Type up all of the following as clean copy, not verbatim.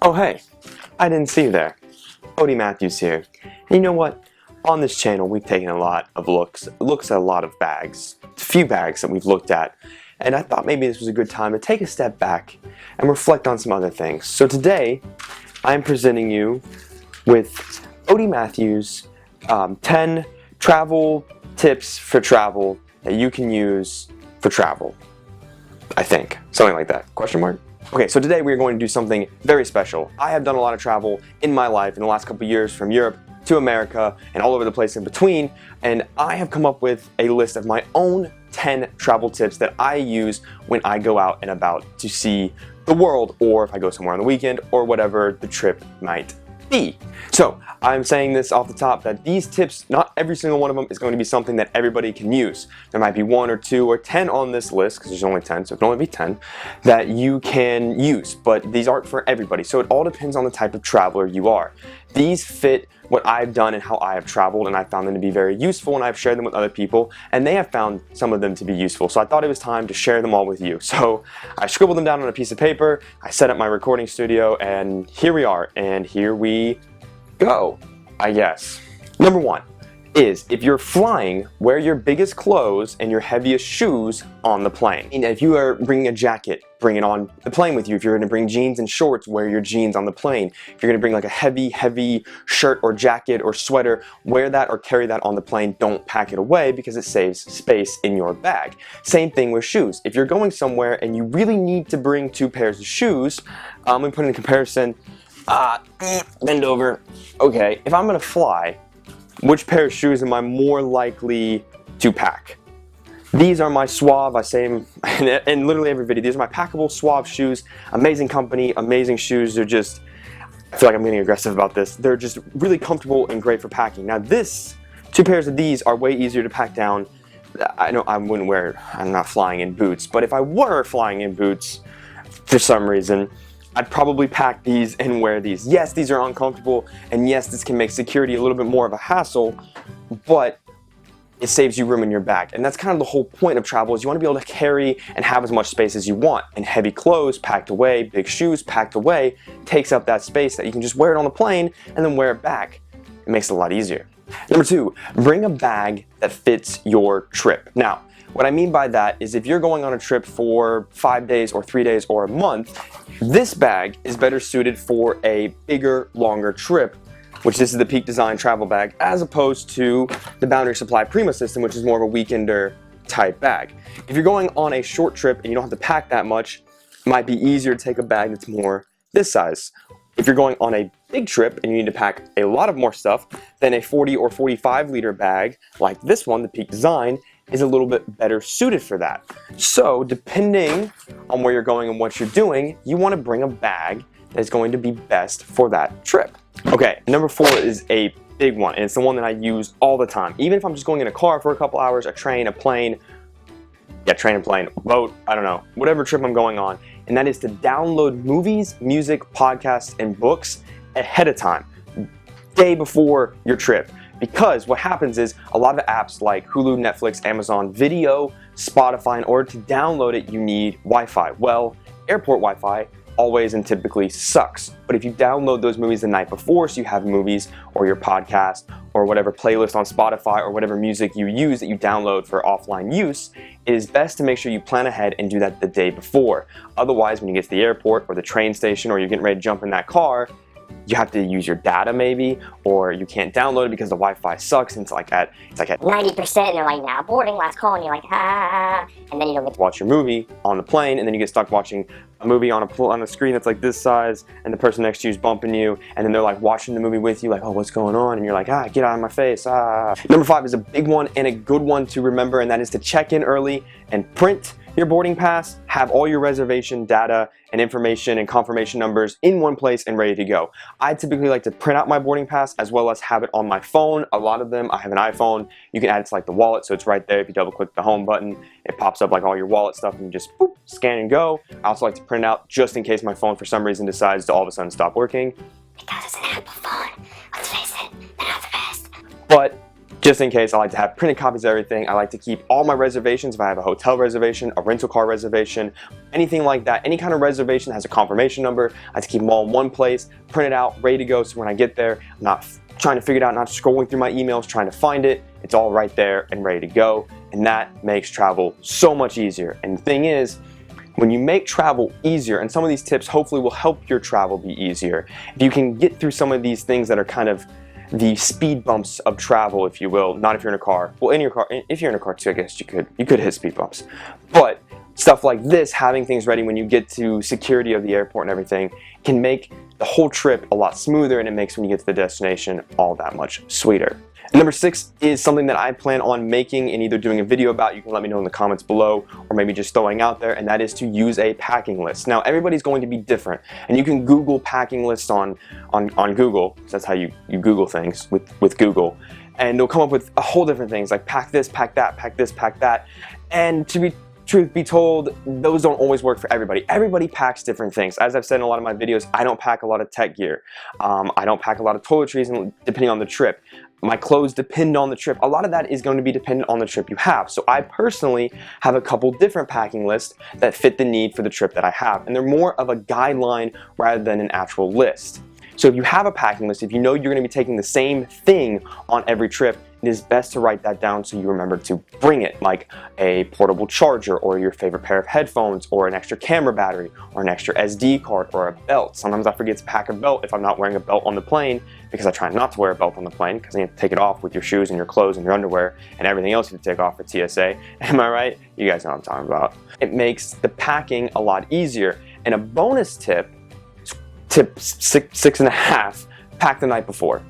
Oh hey, I didn't see you there. Odie Matthews here. And you know what? On this channel we've taken a lot of looks at a lot of bags. A few bags that we've looked at. And I thought maybe this was a good time to take a step back and reflect on some other things. So today, I'm presenting you with Odie Matthews' 10 travel tips for travel that you can use for travel. I think. Something like that. Question mark? Okay, so today we're going to do something very special. I have done a lot of travel in my life in the last couple years, from Europe to America and all over the place in between, and I have come up with a list of my own 10 travel tips that I use when I go out and about to see the world, or if I go somewhere on the weekend, or whatever the trip might be. So I'm saying this off the top that these tips, not every single one of them is going to be something that everybody can use. There might be 1 or 2 or 10 on this list, because there's only 10, so it can only be 10, that you can use, but these aren't for everybody. So it all depends on the type of traveler you are. These fit what I've done and how I have traveled, and I found them to be very useful, and I've shared them with other people, and they have found some of them to be useful. So I thought it was time to share them all with you. So I scribbled them down on a piece of paper, I set up my recording studio, and here we are, and here we go, I guess. Number 1 is, if you're flying, wear your biggest clothes and your heaviest shoes on the plane. And if you are bringing a jacket, bring it on the plane with you. If you're gonna bring jeans and shorts, wear your jeans on the plane. If you're gonna bring like a heavy shirt or jacket or sweater, wear that or carry that on the plane. Don't pack it away because it saves space in your bag. Same thing with shoes. If you're going somewhere and you really need to bring 2 pairs of shoes, let me put in a comparison. Bend over. Okay, if I'm gonna fly, which pair of shoes am I more likely to pack? These are my SUAVS, I say them in literally every video. These are my Packable SUAVS shoes. Amazing company, amazing shoes. They're just, I feel like I'm getting aggressive about this. They're just really comfortable and great for packing. Now 2 pairs of these are way easier to pack down. I know I wouldn't wear, I'm not flying in boots, but if I were flying in boots for some reason, I'd probably pack these and wear these. Yes, these are uncomfortable, and yes, this can make security a little bit more of a hassle, but it saves you room in your bag. And that's kind of the whole point of travel, is you want to be able to carry and have as much space as you want. And heavy clothes packed away, big shoes packed away, takes up that space that you can just wear it on the plane and then wear it back. It makes it a lot easier. Number 2, bring a bag that fits your trip. Now, what I mean by that is, if you're going on a trip for 5 days or 3 days or a month, this bag is better suited for a bigger, longer trip, which this is the Peak Design travel bag, as opposed to the Boundary Supply Prima system, which is more of a weekender type bag. If you're going on a short trip and you don't have to pack that much, it might be easier to take a bag that's more this size. If you're going on a big trip and you need to pack a lot of more stuff, then a 40 or 45 liter bag like this one, the Peak Design, is a little bit better suited for that. So depending on where you're going and what you're doing, you want to bring a bag that is going to be best for that trip. Okay, number 4 is a big one, and it's the one that I use all the time. Even if I'm just going in a car for a couple hours, a train, a plane, train and plane, boat, I don't know, whatever trip I'm going on, and that is to download movies, music, podcasts, and books ahead of time, day before your trip. Because what happens is, a lot of apps like Hulu, Netflix, Amazon Video, Spotify, in order to download it, you need Wi-Fi. Well, airport Wi-Fi always and typically sucks. But if you download those movies the night before, so you have movies or your podcast or whatever playlist on Spotify or whatever music you use that you download for offline use, it is best to make sure you plan ahead and do that the day before. Otherwise, when you get to the airport or the train station, or you're getting ready to jump in that car, you have to use your data maybe, or you can't download it because the Wi-Fi sucks, and it's like at 90%, and they're like, now boarding, last call, and you're like, and then you don't get to watch your movie on the plane, and then you get stuck watching a movie on a screen that's like this size, and the person next to you is bumping you, and then they're like watching the movie with you, like, oh, what's going on? And you're like, get out of my face, Number 5 is a big one and a good one to remember, and that is to check in early and print your boarding pass, have all your reservation data and information and confirmation numbers in one place and ready to go. I typically like to print out my boarding pass as well as have it on my phone. A lot of them, I have an iPhone, you can add it to like the wallet, so it's right there. If you double click the home button, it pops up like all your wallet stuff, and you just boop, scan and go. I also like to print it out just in case my phone for some reason decides to all of a sudden stop working. Because it's an Apple phone, let's face it, they're not the best. But Just in case, I like to have printed copies of everything. I like to keep all my reservations. If I have a hotel reservation, a rental car reservation, anything like that, any kind of reservation that has a confirmation number, I like to keep them all in one place, print it out, ready to go, so when I get there, I'm not trying to figure it out, not scrolling through my emails, trying to find it. It's all right there and ready to go, and that makes travel so much easier. And the thing is, when you make travel easier, and some of these tips hopefully will help your travel be easier, if you can get through some of these things that are kind of the speed bumps of travel, if you will, not if you're in a car. Well, in your car, if you're in a car too, I guess you could hit speed bumps. But stuff like this, having things ready when you get to security of the airport and everything, can make the whole trip a lot smoother, and it makes when you get to the destination all that much sweeter. And number 6 is something that I plan on making and either doing a video about. You can let me know in the comments below, or maybe just throwing out there, and that is to use a packing list. Now, everybody's going to be different, and you can Google packing lists on Google. That's how you Google things with Google, and they'll come up with a whole different things like pack this, pack that, pack this, pack that. And truth be told, those don't always work for everybody. Everybody packs different things. As I've said in a lot of my videos, I don't pack a lot of tech gear. I don't pack a lot of toiletries, depending on the trip. My clothes depend on the trip. A lot of that is going to be dependent on the trip you have. So I personally have a couple different packing lists that fit the need for the trip that I have. And they're more of a guideline rather than an actual list. So if you have a packing list, if you know you're going to be taking the same thing on every trip, it is best to write that down so you remember to bring it, like a portable charger, or your favorite pair of headphones, or an extra camera battery, or an extra SD card, or a belt. Sometimes I forget to pack a belt if I'm not wearing a belt on the plane, because I try not to wear a belt on the plane, because you have to take it off with your shoes and your clothes and your underwear and everything else you have to take off for TSA. Am I right? You guys know what I'm talking about. It makes the packing a lot easier. And a bonus tip 6.5, pack the night before.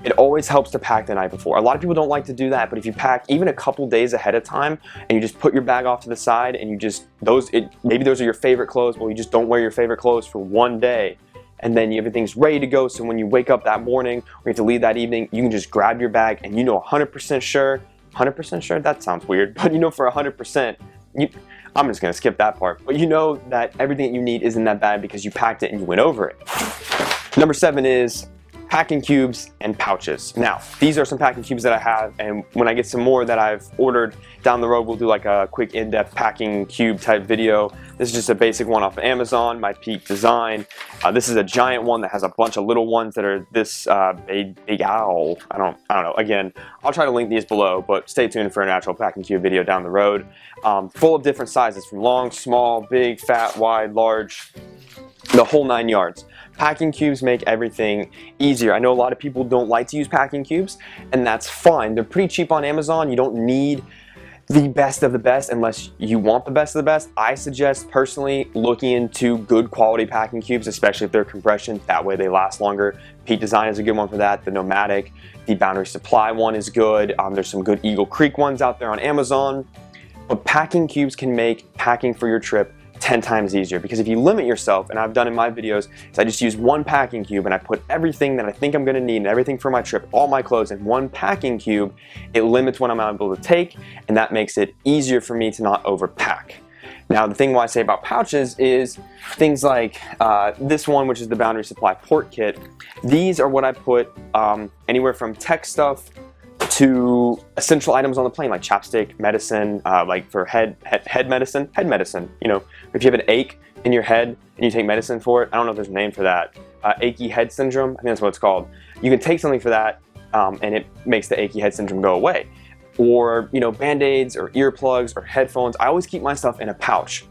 It always helps to pack the night before. A lot of people don't like to do that, but if you pack even a couple days ahead of time and you just put your bag off to the side and you just, maybe those are your favorite clothes, well, you just don't wear your favorite clothes for one day, and then everything's ready to go, so when you wake up that morning or you have to leave that evening, you can just grab your bag and you know 100% sure, 100% sure, that sounds weird, but you know for 100%, I'm just gonna skip that part, but you know that everything that you need is in that bag because you packed it and you went over it. Number 7 is packing cubes and pouches. Now, these are some packing cubes that I have, and when I get some more that I've ordered down the road, we'll do like a quick in-depth packing cube type video. This is just a basic one off of Amazon, my Peak design. This is a giant one that has a bunch of little ones that are this big owl. I don't know. Again, I'll try to link these below, but stay tuned for an actual packing cube video down the road. Full of different sizes, from long, small, big, fat, wide, large, the whole 9 yards. Packing cubes make everything easier. I know a lot of people don't like to use packing cubes, and that's fine. They're pretty cheap on Amazon. You don't need the best of the best unless you want the best of the best. I suggest personally looking into good quality packing cubes, especially if they're compression. That way they last longer. Peak Design is a good one for that. The Nomadic, the Boundary Supply one is good. There's some good Eagle Creek ones out there on Amazon. But packing cubes can make packing for your trip 10 times easier, because if you limit yourself, and I've done in my videos, is I just use one packing cube and I put everything that I think I'm going to need and everything for my trip, all my clothes, in one packing cube. It limits what I'm able to take, and that makes it easier for me to not overpack. Now, the thing why I say about pouches is things like this one, which is the Boundary Supply Port Kit. These are what I put anywhere from tech stuff to essential items on the plane, like chapstick, medicine, like for head medicine. You know, if you have an ache in your head and you take medicine for it, I don't know if there's a name for that. Achy head syndrome, I think that's what it's called. You can take something for that, and it makes the achy head syndrome go away. Or, you know, band-aids or earplugs or headphones. I always keep my stuff in a pouch.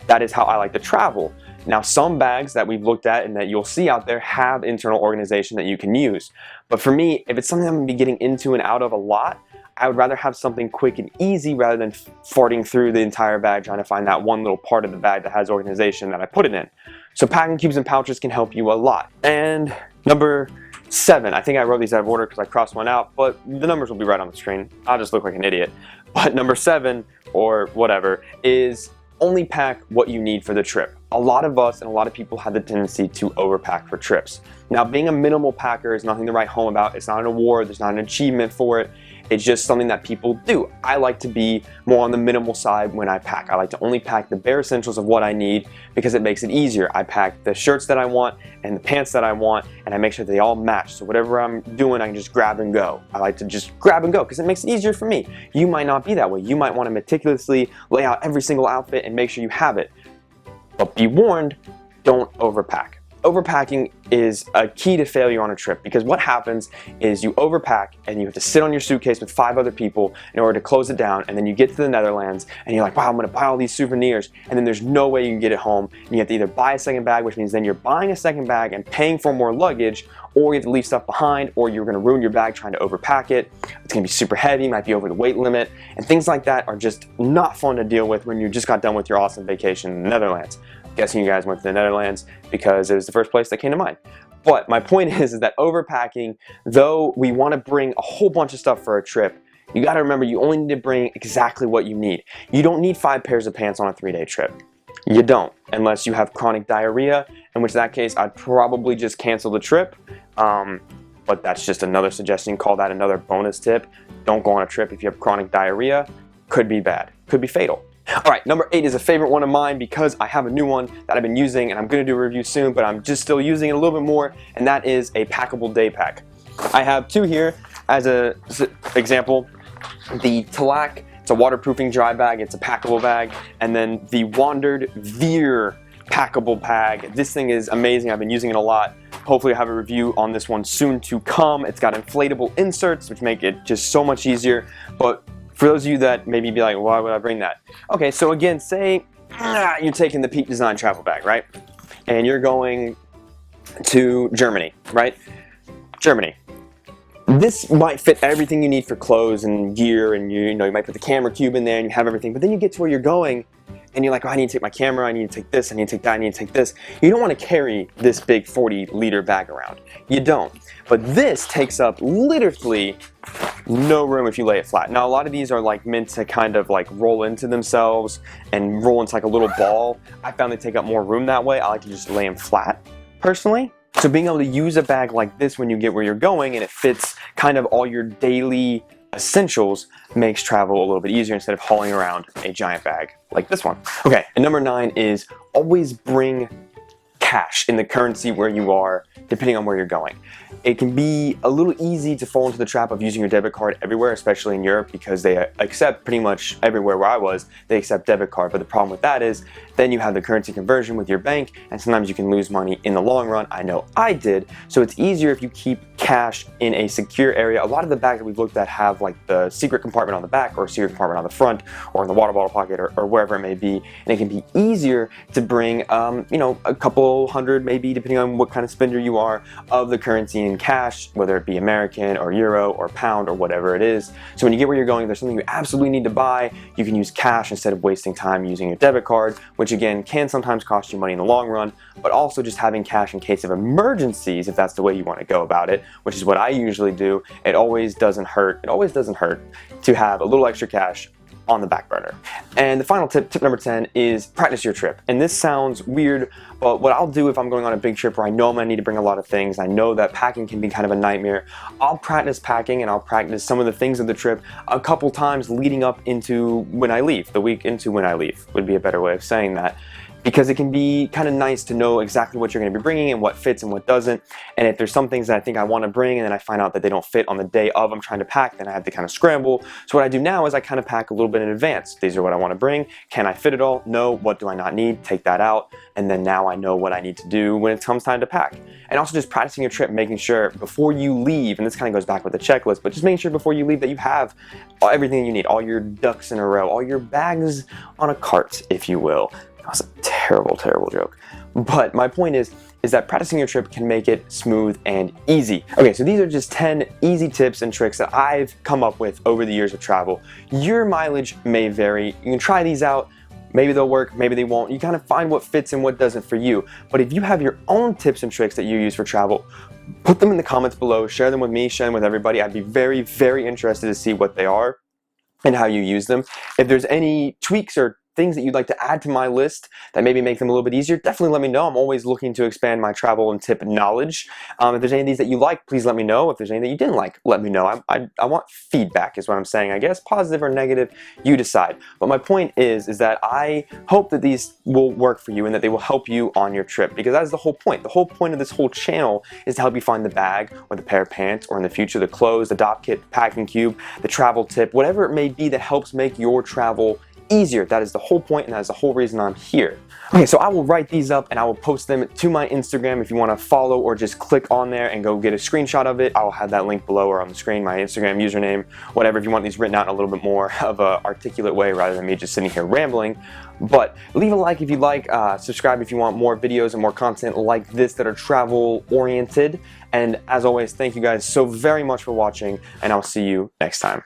That is how I like to travel. Now, some bags that we've looked at and that you'll see out there have internal organization that you can use. But for me, if it's something I'm going to be getting into and out of a lot, I would rather have something quick and easy rather than farting through the entire bag trying to find that one little part of the bag that has organization that I put it in. So packing cubes and pouches can help you a lot. And number 7, I think I wrote these out of order because I crossed one out, but the numbers will be right on the screen. I'll just look like an idiot. But number 7, or whatever, is only pack what you need for the trip. A lot of us and a lot of people have the tendency to overpack for trips. Now, being a minimal packer is nothing to write home about. It's not an award, there's not an achievement for it. It's just something that people do. I like to be more on the minimal side when I pack. I like to only pack the bare essentials of what I need because it makes it easier. I pack the shirts that I want and the pants that I want, and I make sure that they all match. So whatever I'm doing, I can just grab and go. I like to just grab and go because it makes it easier for me. You might not be that way. You might want to meticulously lay out every single outfit and make sure you have it. But be warned, don't overpack. Overpacking is a key to failure on a trip because what happens is you overpack and you have to sit on your suitcase with 5 other people in order to close it down, and then you get to the Netherlands and you're like, wow, I'm gonna buy all these souvenirs, and then there's no way you can get it home, and you have to either buy a second bag, which means then you're buying a second bag and paying for more luggage, or you have to leave stuff behind, or you're gonna ruin your bag trying to overpack it. It's gonna be super heavy, might be over the weight limit, and things like that are just not fun to deal with when you just got done with your awesome vacation in the Netherlands. Guessing you guys went to the Netherlands because it was the first place that came to mind. But my point is that overpacking, though we want to bring a whole bunch of stuff for a trip, you got to remember you only need to bring exactly what you need. You don't need 5 pairs of pants on a 3-day trip. You don't, unless you have chronic diarrhea, in which that case I'd probably just cancel the trip. But that's just another suggestion. Call that another bonus tip. Don't go on a trip if you have chronic diarrhea. Could be bad, could be fatal. All right, number 8 is a favorite one of mine because I have a new one that I've been using and I'm gonna do a review soon, but I'm just still using it a little bit more, and that is a packable day pack. I have 2 here as an example. The Talak, it's a waterproofing dry bag, it's a packable bag, and then the Wandrd Veer packable bag. This thing is amazing, I've been using it a lot. Hopefully I have a review on this one soon to come. It's got inflatable inserts, which make it just so much easier, but for those of you that maybe be like, why would I bring that? Okay, so again, say you're taking the Peak Design travel bag, right? And you're going to Germany, right? Germany. This might fit everything you need for clothes and gear, and you know, you might put the camera cube in there and you have everything, but then you get to where you're going and you're like, oh, I need to take my camera, I need to take this, I need to take that, I need to take this. You don't want to carry this big 40-liter bag around. You don't. But this takes up literally no room if you lay it flat. Now, a lot of these are like meant to kind of like roll into themselves and roll into like a little ball. I found they take up more room that way. I like to just lay them flat, personally. So being able to use a bag like this when you get where you're going and it fits kind of all your daily essentials makes travel a little bit easier instead of hauling around a giant bag like this one. Okay, and number 9 is always bring cash in the currency where you are, depending on where you're going. It can be a little easy to fall into the trap of using your debit card everywhere, especially in Europe, because they accept pretty much everywhere where I was, they accept debit card. But the problem with that is then you have the currency conversion with your bank, and sometimes you can lose money in the long run. I know I did. So it's easier if you keep cash in a secure area. A lot of the bags that we've looked at have like the secret compartment on the back or a secret compartment on the front or in the water bottle pocket or wherever it may be. And it can be easier to bring, you know, a couple hundred, maybe depending on what kind of spender you are, of the currency in cash, whether it be American or Euro or pound or whatever it is. So when you get where you're going, if there's something you absolutely need to buy, you can use cash instead of wasting time using your debit card, which again can sometimes cost you money in the long run, but also just having cash in case of emergencies, if that's the way you want to go about it, which is what I usually do. It always doesn't hurt. It always doesn't hurt to have a little extra cash on the back burner. And the final tip, tip number 10, is practice your trip. And this sounds weird, but what I'll do if I'm going on a big trip where I know I'm gonna need to bring a lot of things, I know that packing can be kind of a nightmare, I'll practice packing and I'll practice some of the things of the trip a couple times leading up into when I leave, the week into when I leave would be a better way of saying that. Because it can be kind of nice to know exactly what you're going to be bringing and what fits and what doesn't. And if there's some things that I think I want to bring and then I find out that they don't fit on the day of I'm trying to pack, then I have to kind of scramble. So what I do now is I kind of pack a little bit in advance. These are what I want to bring. Can I fit it all? No. What do I not need? Take that out. And then now I know what I need to do when it comes time to pack. And also just practicing your trip, making sure before you leave, and this kind of goes back with the checklist, but just making sure before you leave that you have everything you need, all your ducks in a row, all your bags on a cart, if you will. That was a terrible, terrible joke. But my point is that practicing your trip can make it smooth and easy. Okay, so these are just 10 easy tips and tricks that I've come up with over the years of travel. Your mileage may vary. You can try these out. Maybe they'll work, maybe they won't. You kind of find what fits and what doesn't for you. But if you have your own tips and tricks that you use for travel, put them in the comments below, share them with me, share them with everybody. I'd be very, very interested to see what they are and how you use them. If there's any tweaks or things that you'd like to add to my list that maybe make them a little bit easier, definitely let me know. I'm always looking to expand my travel and tip knowledge. If there's any of these that you like, please let me know. If there's any that you didn't like, let me know. I want feedback is what I'm saying, I guess. Positive or negative, you decide. But my point is that I hope that these will work for you and that they will help you on your trip, because that is the whole point. The whole point of this whole channel is to help you find the bag or the pair of pants, or in the future the clothes, the dopp kit, packing cube, the travel tip, whatever it may be that helps make your travel easier. That is the whole point, and that is the whole reason I'm here. Okay, so I will write these up and I will post them to my Instagram. If you want to follow or just click on there and go get a screenshot of it, I will have that link below or on the screen, my Instagram username, whatever, if you want these written out in a little bit more of an articulate way rather than me just sitting here rambling. But leave a like if you like, subscribe if you want more videos and more content like this that are travel oriented. And as always, thank you guys so very much for watching, and I'll see you next time.